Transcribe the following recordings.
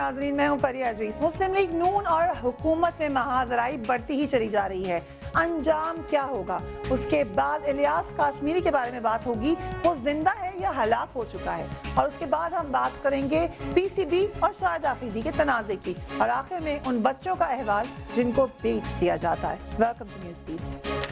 नाजरीन, मैं हूं फरिया अजीज। मुस्लिम लीग नून और हुकूमत में महाजराई बढ़ती ही चली जा रही है। अंजाम क्या होगा? उसके बाद इलियास काश्मीरी के बारे में बात होगी, वो जिंदा है या हलाक हो चुका है। और उसके बाद हम बात करेंगे पीसीबी और शाहिद आफरीदी के तनाज़े की, और आखिर में उन बच्चों का अहवाल जिनको बेच दिया जाता है। Welcome to news beat.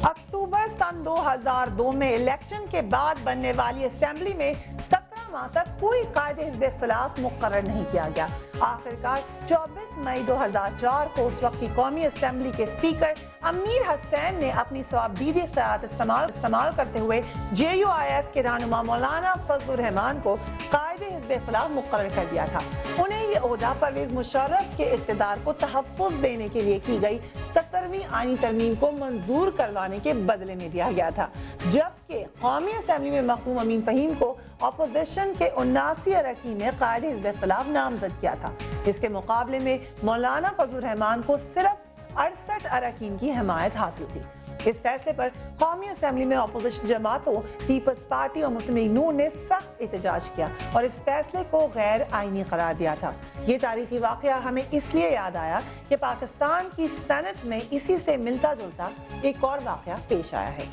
October सन 2002 में इलेक्शन के बाद बनने वाली असेंबली में 17 माह तक कोई कायदे हिज़्ब इख्तिलाफ मुकर्रर नहीं किया गया। आखिरकार 24 मई 2004 को उस वक्त की कौमी असेंबली के स्पीकर अमीर हसैन ने अपनी सवाबदीदी इख्तियारात इस्तेमाल करते हुए JUIF के रहनुमा मौलाना फजलुर रहमान को कायदे हिज़्ब इख्तिलाफ मुकर्रर कर दिया था। उन्हें ये ओहदा परवेज मुशर्रफ के इक़्तिदार को तहफ़्फ़ुज़ देने के लिए की गई 17वीं आईनी तरमीम को मंजूर करवाने के बदले में दिया गया था, जबकि कौमी असेंबली में मखदूम अमीन फ़हीम को अपोजिशन के 79 अरकान ने कायदे हिज़्ब इख्तिलाफ नामजद किया था। इसके मुकाबले में मौलाना फजलुर रहमान को सिर्फ 68 अरकान की हिमायत हासिल थी। इस फैसले पर कौमी असेंबली में अपोजिशन जमातों, पीपल्स पार्टी और मुस्लिम लीग नून ने सख्त एहतजाज किया और इस फैसले को गैर आईनी करार दिया था। ये तारीखी वाकया हमें इसलिए याद आया कि पाकिस्तान की सेनेट में इसी से मिलता जुलता एक और वाकया पेश आया है।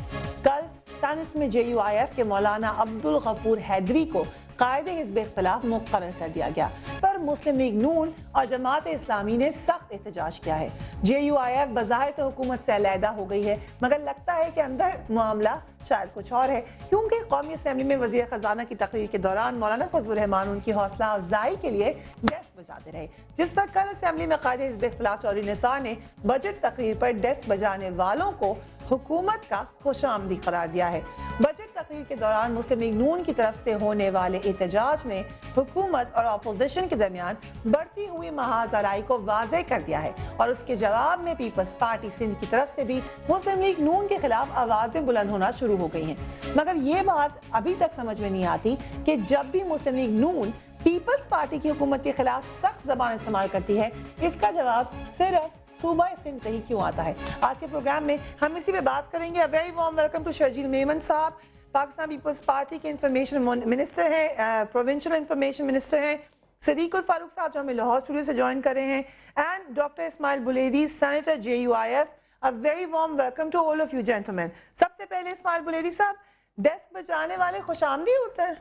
कल सेनेट में JUIF के मौलाना अब्दुल गफूर हैदरी को कायदे हिज़्ब इख्तिलाफ मुकर्रर कर दिया गया, पर मुस्लिम लीग नून और जमात इस्लामी ने सख्त एहतजाज किया है। JUIF बज़ाहिर तो हुकूमत से अलहदा हो गई है, मगर लगता है कि अंदर मामला शायद कुछ और है, क्योंकि कौमी असेंबली में वज़ीर ख़जाना की तकरीर के दौरान मौलाना फजलुर रहमान उनकी हौसला अफजाई के लिए डेस्क बजाते रहे, जिस पर कल असेंबली में कायदे हिज़्ब इख्तिलाफ चौधरी निसार ने बजट तकरीर पर डेस्क बजाने वालों को हुकूमत का खुशामदी करार दिया है। बजट तकरीर के दौरान मुस्लिम लीग नून की तरफ से होने वाले एहतजाज ने हुकूमत और अपोजिशन के दरमियान बढ़ती हुई महाजराई को वाज़ेह कर दिया है, और उसके जवाब में पीपल्स पार्टी सिंध की तरफ से भी मुस्लिम लीग नून के खिलाफ आवाजें बुलंद होना शुरू हो गई हैं। मगर ये बात अभी तक समझ में नहीं आती कि जब भी मुस्लिम लीग नून पीपल्स पार्टी की हुकूमत के खिलाफ सख्त ज़बान इस्तेमाल करती है, इसका जवाब सिर्फ सूबा सिंध से ही क्यों आता है। आज के प्रोग्राम में हम इसी पे बात करेंगे। A very warm welcome to Sharjeel Memon साहब, पाकिस्तान पीपल्स पार्टी के इंफॉर्मेशन मिनिस्टर हैं, प्रोविंशियल इंफॉर्मेशन मिनिस्टर हैं। सदीक उल फारूक साहब जो हमें लाहौर स्टूडियो से ज्वाइन कर रहे हैं, and doctor Ismail Buledi, senator JUIF। A very warm welcome to all of you gentleman. सबसे पहले इस्माइल बुलेदी साहब, डेस्क बजाने वाले खुशामदी होते हैं?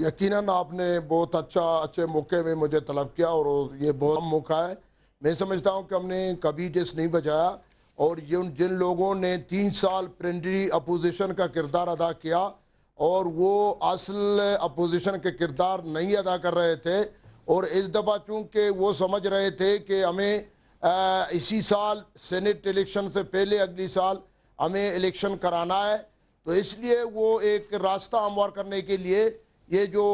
यकीनन आपने बहुत अच्छे मौके में मुझे तलब किया, और ये बहुत मौका है। मैं समझता हूँ कि हमने कभी डेस्क नहीं बजाया, और जिन लोगों ने 3 साल प्रिंटरी अपोजिशन का किरदार अदा किया और वो असल अपोजिशन के किरदार नहीं अदा कर रहे थे, और इस दफ़ा चूँकि वो समझ रहे थे कि हमें इसी साल सेनेट इलेक्शन से पहले अगली साल हमें इलेक्शन कराना है, तो इसलिए वो एक रास्ता हमवार करने के लिए ये जो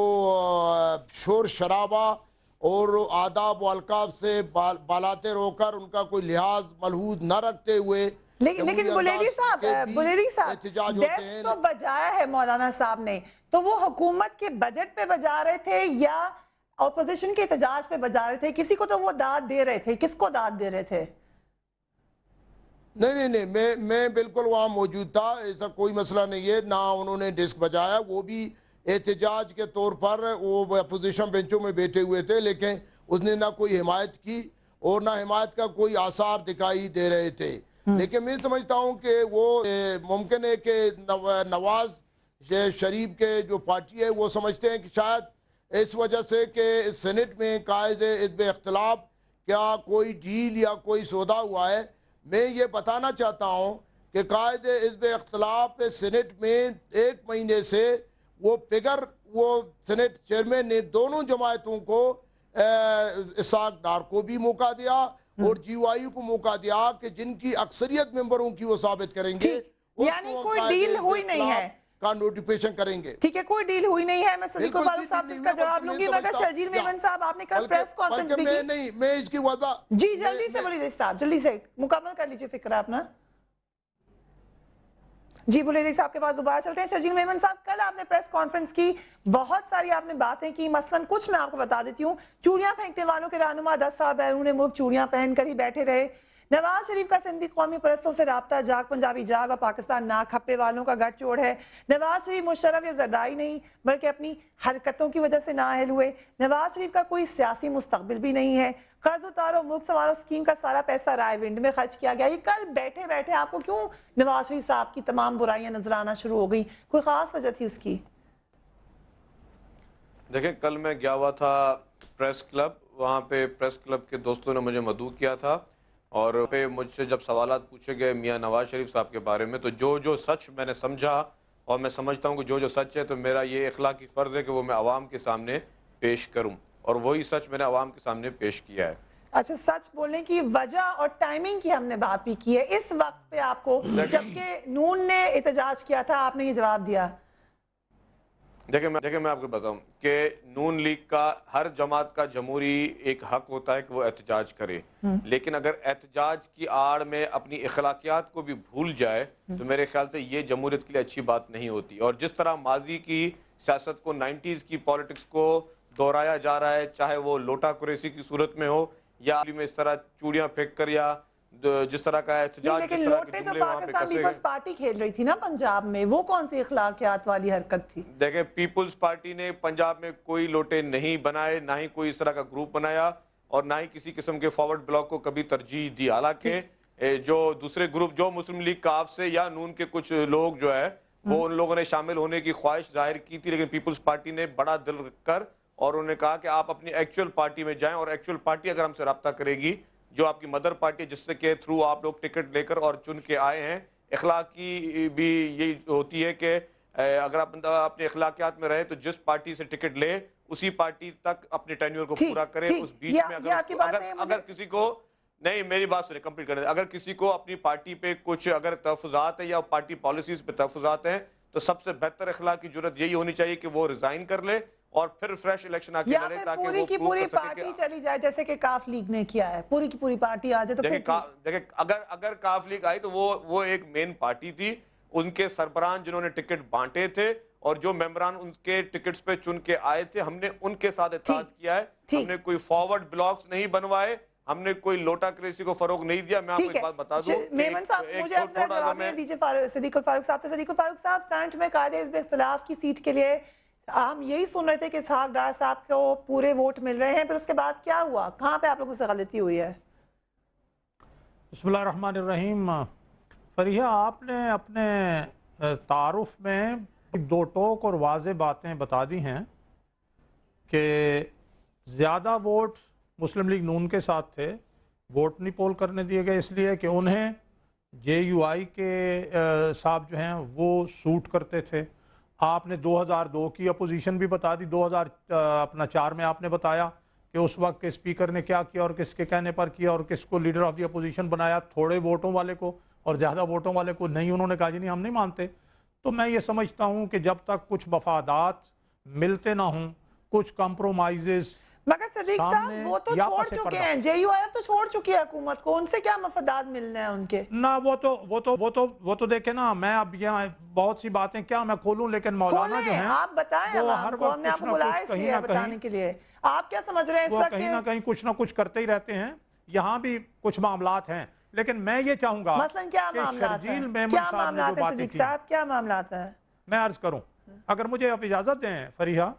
शोर शराबा और आदाब वालकाब से बालाते रोकर उनका कोई लिहाज मलहूज न रखते हुए, लेकिन बुलेदी साहब डेस्क तो बजाया है मौलाना साहब ने, तो वो हुकूमत के बजट पे बजा रहे थे या ऑपोजिशन के एहतजाज पे बजा रहे थे? किसी को तो वो दाद दे रहे थे, किसको दाद दे रहे थे? नहीं, मैं बिल्कुल वहाँ मौजूद था, ऐसा कोई मसला नहीं है। ना उन्होंने डेस्क बजाया, वो भी एहतजाज के तौर पर वो अपोजिशन बेंचों में बैठे हुए थे, लेकिन उसने ना कोई हिमायत की और ना हिमायत का कोई आसार दिखाई दे रहे थे। लेकिन मैं समझता हूँ कि वो मुमकिन है कि नवाज शरीफ के जो पार्टी है वो समझते हैं कि शायद इस वजह से कि सेनेट में कायदे हिज़्ब इख्तिलाफ क्या कोई डील या कोई सौदा हुआ है। मैं ये बताना चाहता हूँ कि कायदे हिज़्ब इख्तिलाफ सेनेट में 1 महीने से वो फिगर वो सेनेट चेयरमैन ने दोनों जमातों को इसाक डार को भी मौका दिया और JUIF को मौका दिया कि जिनकी अक्सरियत मेंबरों की वो साबित करेंगे, यानी कोई डील हुई नहीं है। का नोटिफिकेशन करेंगे। ठीक है, कोई डील हुई नहीं है। मैं सदीक बिल्कुल फारूक साहब से इसका जवाब लूंगी, मगर शर्जील मेमन साहब आपने कल प्रेस कॉन्फ्रेंस भी की। नहीं, मैं इसकी वजह जी जल्दी से बोलिए साहब, जल्दी से मुकम्मल कर लीजिए फिक्र अपना। जी बोलिए साहब के पास दोबारा चलते हैं। शर्जील मेमन साहब, कल आपने प्रेस कॉन्फ्रेंस की, बहुत सारी आपने बातें की, मसलन कुछ मैं आपको बता देती हूँ। चूड़ियां फेंकने वालों के रहनुमा 10 साल बैरून मुल्क चूड़ियां पहनकर ही बैठे रहे। नवाज शरीफ का सिंधी कौमी परस्तों से राब्ता, जाग पंजाबी जाग और पाकिस्तान ना खप्पे वालों का गठजोड़ है। नवाज शरीफ मुशर्रफ या जरदारी नहीं बल्कि अपनी हरकतों की वजह से नाअहल हुए। नवाज शरीफ का कोई सियासी मुस्तकबिल भी नहीं है। कर्ज उतारो मुल्क संवारो स्कीम का सारा पैसा रायविंड में खर्च किया गया। ये कल बैठे बैठे आपको क्यों नवाज शरीफ साहब की तमाम बुराइयां नजर आना शुरू हो गई? कोई खास वजह थी उसकी? देखें, कल मैं गया हुआ था प्रेस क्लब, वहाँ पे प्रेस क्लब के दोस्तों ने मुझे मदऊ किया था और पे मुझसे जब सवालात पूछे गए मियाँ नवाज शरीफ साहब के बारे में, तो जो सच मैंने समझा और मैं समझता हूँ कि जो सच है, तो मेरा ये इखलाकी फ़र्ज़ है कि वो मैं आवाम के सामने पेश करूँ, और वही सच मैंने आवाम के सामने पेश किया है। अच्छा, सच बोलने की वजह और टाइमिंग की हमने बात भी की है। इस वक्त पे आपको, जबकि नून ने एहतजाज किया था, आपने ये जवाब दिया। देखिए मैं आपको बताऊं कि नून लीग का हर जमात का जमहूरी एक हक होता है कि वो एहतजाज करे, लेकिन अगर एहतजाज की आड़ में अपनी इखलाकियात को भी भूल जाए तो मेरे ख्याल से ये जमहूरियत के लिए अच्छी बात नहीं होती। और जिस तरह माजी की सियासत को, 90s की पॉलिटिक्स को दोहराया जा रहा है, चाहे वो लोटा कुरैशी की सूरत में हो या में इस तरह चूड़ियाँ फेंक कर या जिस तरह का एहतजाज, लेकिन लोटे तो पाकिस्तान पीपल्स पार्टी खेल रही थी ना पंजाब में, वो कौन सी इखलाकियात वाली हरकत थी? देखें, पीपल्स पार्टी ने पंजाब में कोई लोटे नहीं बनाए, ना ही कोई इस तरह का ग्रुप बनाया और ना ही किसी किस्म के फॉरवर्ड ब्लॉक को कभी तरजीह दी। हालांकि जो दूसरे ग्रुप, जो मुस्लिम लीग काफ से या नून के कुछ लोग जो है वो उन लोगों ने शामिल होने की ख्वाहिश जाहिर की थी, लेकिन पीपल्स पार्टी ने बड़ा दिल रखकर और उन्होंने कहा कि आप अपनी एक्चुअल पार्टी में जाएं, और एक्चुअल पार्टी अगर हमसे रब्ता करेगी, जो आपकी मदर पार्टी जिससे के थ्रू आप लोग टिकट लेकर और चुन के आए हैं, इखलाकी भी यही होती है कि अगर आप अपने इखलाकियात में रहे तो जिस पार्टी से टिकट ले उसी पार्टी तक अपने टेन्योर को पूरा करे। उस बीच में अगर किसी को, नहीं मेरी बात सुनिए, कंप्लीट करने, अगर किसी को अपनी पार्टी पे कुछ अगर तहफ़्फ़ुज़ात है या पार्टी पॉलिसीज पे तहफ़्फ़ुज़ात हैं, तो सबसे बेहतर इखलाक की जरूरत यही होनी चाहिए कि वो रिजाइन कर ले और फिर फ्रेश इलेक्शन आके लड़े, ताकि पूरी की पूरी पार्टी चली जाए जैसे कि काफ लीग ने किया है, पूरी की पूरी पार्टी आ जाए। तो देखिए अगर काफ लीग आई तो वो एक मेन पार्टी थी, उनके सरबराह जिन्होंने टिकट बांटे थे और जो मेंबरान उनके टिकट्स पे चुन के आए थे, हमने उनके साथ इत्तेहाद किया है। हमने कोई फॉरवर्ड ब्लॉक्स नहीं बनवाए, हमने कोई लोटा क्रेसी को फरोग नहीं दिया। मैं आपको एक बात बता दूं, मेमन साहब मुझे जवाब दीजिए सदीकुल फारूक साहब से। सदीकुल फारूक साहब, सेनेट में कायदे हिज़्ब इख्तिलाफ की सीट के लिए हम यही सुन रहे थे कि इसहाक डार साहब को पूरे वोट मिल रहे हैं, फिर उसके बाद क्या हुआ? कहाँ पे आप लोगों से गलती हुई है? बिस्मिल्लाहिर्रहमानिर्रहीम। फरीहा, आपने अपने तारुफ में दो टोक और वाज़े बातें बता दी हैं कि ज़्यादा वोट मुस्लिम लीग नून के साथ थे, वोट नहीं पोल करने दिए गए इसलिए कि उन्हें JUI के साहब जो हैं वो सूट करते थे। आपने 2002 की अपोजिशन भी बता दी, 2004 में आपने बताया कि उस वक्त के स्पीकर ने क्या किया और किसके कहने पर किया और किसको लीडर ऑफ द अपोजिशन बनाया, थोड़े वोटों वाले को और ज़्यादा वोटों वाले को नहीं। उन्होंने कहा जी नहीं, हम नहीं मानते। तो मैं ये समझता हूँ कि जब तक कुछ मफादात मिलते ना हों, कुछ कॉम्प्रोमाइज़, मगर सदीक साहब वो तो छोड़ चुके हैं, JUI तो छोड़ चुकी है हुकूमत को, उनसे क्या मफादात मिलने हैं उनके? ना वो तो देखे ना, मैं अब यहाँ बहुत सी बातें क्या मैं खोलूं, लेकिन मौलाना जो हैं आप बताएं, वो हर वक्त हमने आपको बुलाया इसलिए बताने के लिए। आप क्या समझ रहे हैं इस वक्त? कहीं ना कहीं कुछ ना कुछ करते ही रहते हैं। यहाँ भी कुछ मामलात हैं, लेकिन मैं ये चाहूंगा मसलन क्या मामलात हैं? क्या मामलात है सदीक साहब, क्या मामलात हैं? मैं अर्ज करूं, अगर मुझे आप इजाजत दें फरीहा,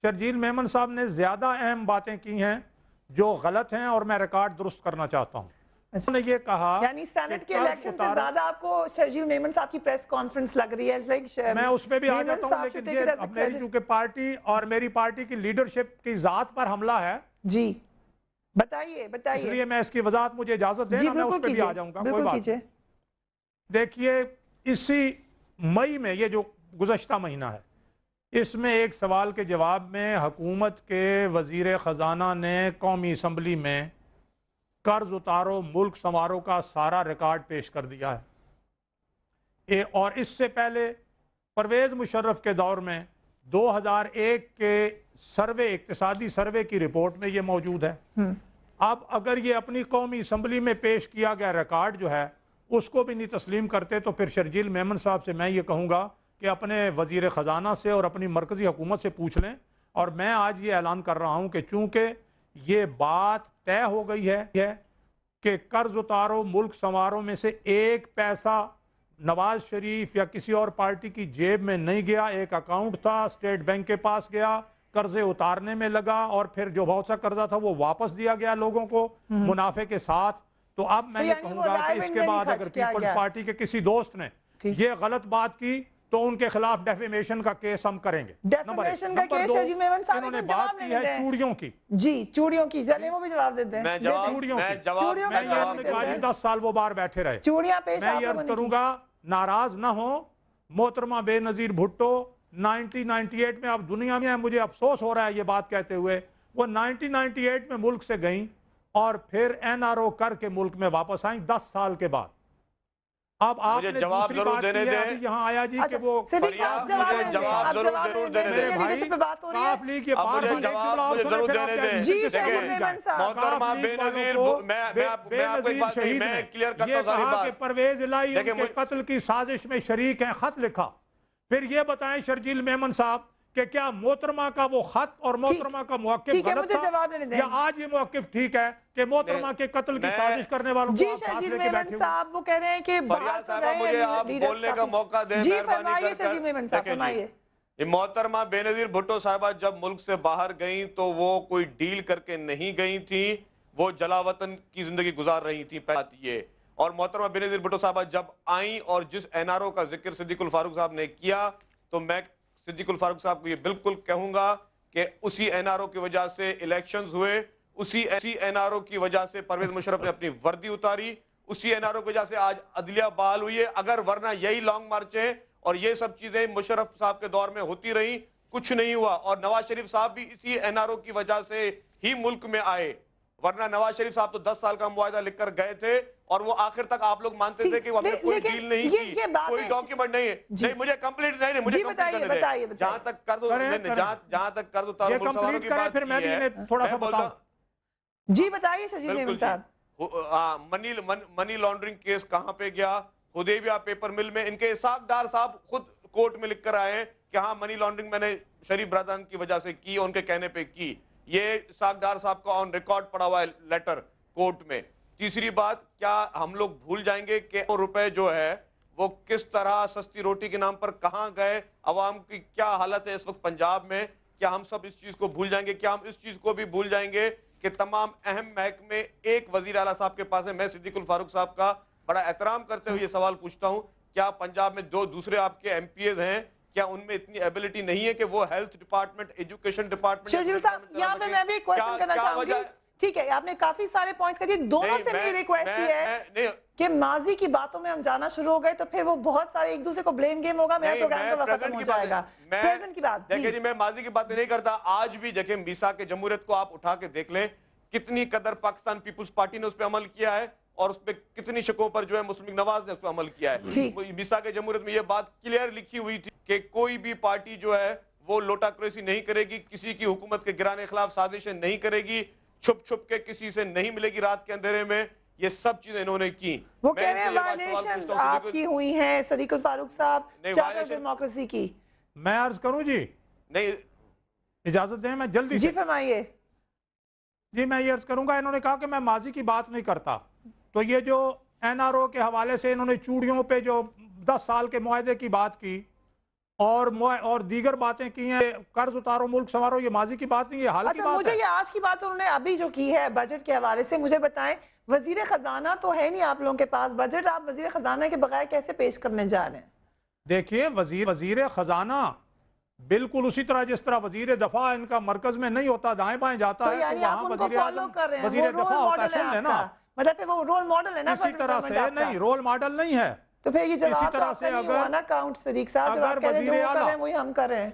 शर्जील मेमन साहब ने ज्यादा अहम बातें की हैं जो गलत हैं और मैं रिकॉर्ड दुरुस्त करना चाहता हूं। उन्होंने ये कहा, यानी सेनेट के इलेक्शन से ज्यादा आपको शर्जील मेमन साहब की प्रेस कॉन्फ्रेंस लग रही है? मैं उसमें भी आ जाता हूं, लेकिन ये मेरी चूंकि पार्टी और मेरी पार्टी की लीडरशिप की जात पर हमला है। जी बताइए बताइए। इसलिए मैं इसकी वजाहत, मुझे इजाजत देना, मैं उस पर भी आ जाऊंगा, कोई बात नहीं। देखिए, इसी मई में, ये जो गुज़श्ता महीना है, इसमें एक सवाल के जवाब में हुकूमत के वज़ीर ख़जाना ने कौमी असम्बली में कर्ज उतारो मुल्क संवारो का सारा रिकॉर्ड पेश कर दिया है। और इससे पहले परवेज मुशर्रफ के दौर में 2001 के सर्वे, इक्तिसादी सर्वे की रिपोर्ट में ये मौजूद है। अब अगर ये अपनी कौमी असम्बली में पेश किया गया रिकॉर्ड जो है उसको भी नहीं तस्लीम करते, तो फिर शर्जील मेमन साहब से मैं ये कहूँगा कि अपने वजीर ख़जाना से और अपनी मरकज़ी हुकूमत से पूछ लें। और मैं आज ये ऐलान कर रहा हूँ कि चूँकि ये बात तय हो गई है कि कर्ज उतारो मुल्क संवारो में से एक पैसा नवाज शरीफ या किसी और पार्टी की जेब में नहीं गया, एक अकाउंट था स्टेट बैंक के पास गया, कर्जे उतारने में लगा और फिर जो बहुत सा कर्जा था वो वापस दिया गया लोगों को मुनाफे के साथ। तो अब मैं ये कहूंगा कि इसके बाद अगर पीपल्स पार्टी के किसी दोस्त ने ये गलत बात की तो उनके खिलाफ डेफेमेशन का केस हम करेंगे। डेफेमेशन का केस शर्जील मेमन साहब इन्होंने बात की है चूड़ियों की। जी, चूड़ियों की, चलिए वो भी जवाब देते हैं। चूड़ियों की 10 साल वो बाहर बैठे रहे। चूड़ियां पेश मैं ये अर्ज करूंगा, नाराज ना हो मोहतरमा बेनजीर भुट्टो 1998 में, अब दुनिया में मुझे अफसोस हो रहा है ये बात कहते हुए, वो 1998 में मुल्क से गई और फिर एनआरओ करके मुल्क में वापस आई 10 साल के बाद। अब आप जवाब जरूर देने दें। यहाँ आया जी कि वो जवाब जरूर देने दें भाई, बात हो रही है। मुझे जरूर देने दें। जी मोहतरमा बेनजीर, मैं आपको एक बात कही, मैं क्लियर करता हूं सारी बात। परवेज इलाही उनके कत्ल की साजिश में शरीक हैं, खत लिखा। फिर ये बताएं शर्जील मेमन साहब कि क्या मोहतरमा का वो खत और मोहतरमा का मौक़िफ़ गलत था या आज ये मौक़िफ़ ठीक है कि मोहतरमा के कत्ल की साजिश करने वालों को आप साथ लेके बैठे साहब वो कह रहे हैं कि फरियाद साहब मुझे आप बोलने का मौका दें मेहरबानी कर। मोहतरमा बेनजीर भुट्टो साहिबा जब मुल्क से बाहर गई तो वो कोई डील करके नहीं गई थी, वो जलावतन की जिंदगी गुजार रही थी ये। और मोहतरमा बेनजीर भुट्टो साहिबा जब आई और जिस एनआरओ का जिक्र सिद्दीकुल फारूक साहब ने किया, तो मैं सिद्दीकुल फारूक साहब को ये बिल्कुल कहूंगा कि उसी एनआरओ की वजह से इलेक्शंस हुए, उसी एनआरओ की वजह से परवेज मुशर्रफ ने अपनी वर्दी उतारी, उसी एनआरओ की वजह से आज अदलिया बहाल हुई है। अगर वरना यही लॉन्ग मार्च है और ये सब चीजें मुशर्रफ साहब के दौर में होती रही, कुछ नहीं हुआ। और नवाज शरीफ साहब भी इसी एनआरओ की वजह से ही मुल्क में आए, वरना नवाज शरीफ साहब तो 10 साल का मुआहदा लिखकर गए थे और वो आखिर तक आप लोग मानते थे कि वो हमने कोई डील नहीं की, कोई डॉक्यूमेंट नहीं है। नहीं, मुझे कंप्लीट नहीं, मुझे कंप्लीट करने दें। जहां तक कर्ज उतारो फिर मैं भी थोड़ा सा बताऊं। जी बताइए शर्जील मेमन साहब। मनी लॉन्ड्रिंग केस कहां पे गया? हुदैबिया पेपर मिल में इनके इसाक डार साहब खुद कोर्ट में लिख कर आए हैं कि हाँ मनी लॉन्ड्रिंग मैंने शरीफ ब्रदरन की वजह से की, उनके कहने पे की। ये इसाक डार साहब का ऑन रिकॉर्ड पड़ा हुआ है लेटर कोर्ट में। तीसरी बात, क्या हम लोग भूल जाएंगे कि रुपए जो है वो किस तरह सस्ती रोटी के नाम पर कहां गए? अवाम की क्या हालत है इस वक्त पंजाब में? क्या हम सब इस चीज को भूल जाएंगे? क्या हम इस चीज को भी भूल जाएंगे कि तमाम अहम महकमे एक वजीर आला साहब के पास है? मैं सिद्दीकुल फारूक साहब का बड़ा एहतराम करते हुए ये सवाल पूछता हूं, क्या पंजाब में जो दूसरे आपके एमपीएज हैं, क्या उनमें इतनी एबिलिटी नहीं है कि वो health department, education department? Sharjeel साहब, यहाँ पे मैं भी एक क्वेश्चन करना चाहूंगी। ठीक है, आपने काफी सारे पॉइंट्स कर दिए। दोनों से मेरी रिक्वेस्ट है कि माजी की बातों में हम जाना शुरू हो गए तो फिर वो बहुत सारे एक दूसरे को ब्लेम गेम होगा, मेरा प्रोग्राम का वक्त खत्म हो जाएगा। प्रेजेंट की बात देखिए जी, मैं माजी की बातें नहीं करता। आज भी देखिए मिसा के जमहूरियत को आप उठा के देख लें, कितनी कदर पाकिस्तान पीपुल्स पार्टी ने उस पर अमल किया है और उस पर कितनी शकों पर जो है मुस्लिम लीग नवाज ने उस पर अमल किया है। मिसा के जमहूरियत में यह बात क्लियर लिखी हुई थी कि कोई भी पार्टी जो है वो लोटाक्रेसी नहीं करेगी, किसी की हुकूमत के गिराने के खिलाफ साजिशें नहीं करेगी, छुप छुप के किसी से नहीं मिलेगी रात के अंधेरे में। ये सब चीजें इन्होंने की। वो कह रहे हैं वायलेशंस आपकी हुई हैं सिद्दीकुल फारूक साहब, चार्टर डेमोक्रेसी की। मैं अर्ज करूं जी? नहीं, इजाजत दें, मैं जल्दी जी फरमाइए। जी मैं ये अर्ज करूंगा, इन्होंने कहा कि मैं माजी की बात नहीं करता, तो ये जो एनआरओ के हवाले से इन्होंने चूड़ियों पे जो 10 साल के मुआहदे की बात की और दीगर बातें की हैं, कर्ज उतारो मुल्क संवारो, ये माजी की बात नहीं है, हाल की बात मुझे है। ये आज की बात उन्होंने अभी जो की है बजट के हवाले से, मुझे बताएं वजीर खजाना तो है नहीं आप लोगों के पास, बजट आप वजीर खजाना के बगैर कैसे पेश करने जा रहे हैं? देखिए वजीर खजाना बिल्कुल उसी तरह जिस तरह वजीर दफा इनका मरकज में नहीं होता, दाएं बाएं जाता है, यानी आप उनको फॉलो कर रहे हैं, वजीर दफा होता है ना, मतलब वो रोल मॉडल है ना? इसी तरह से नहीं, रोल मॉडल नहीं है। तो फिर ये जवाब इसी तरह से अगर काउंट सदीक साहब जब आप कह रहे हैं जो कर रहे हैं वही हम कर रहे हैं।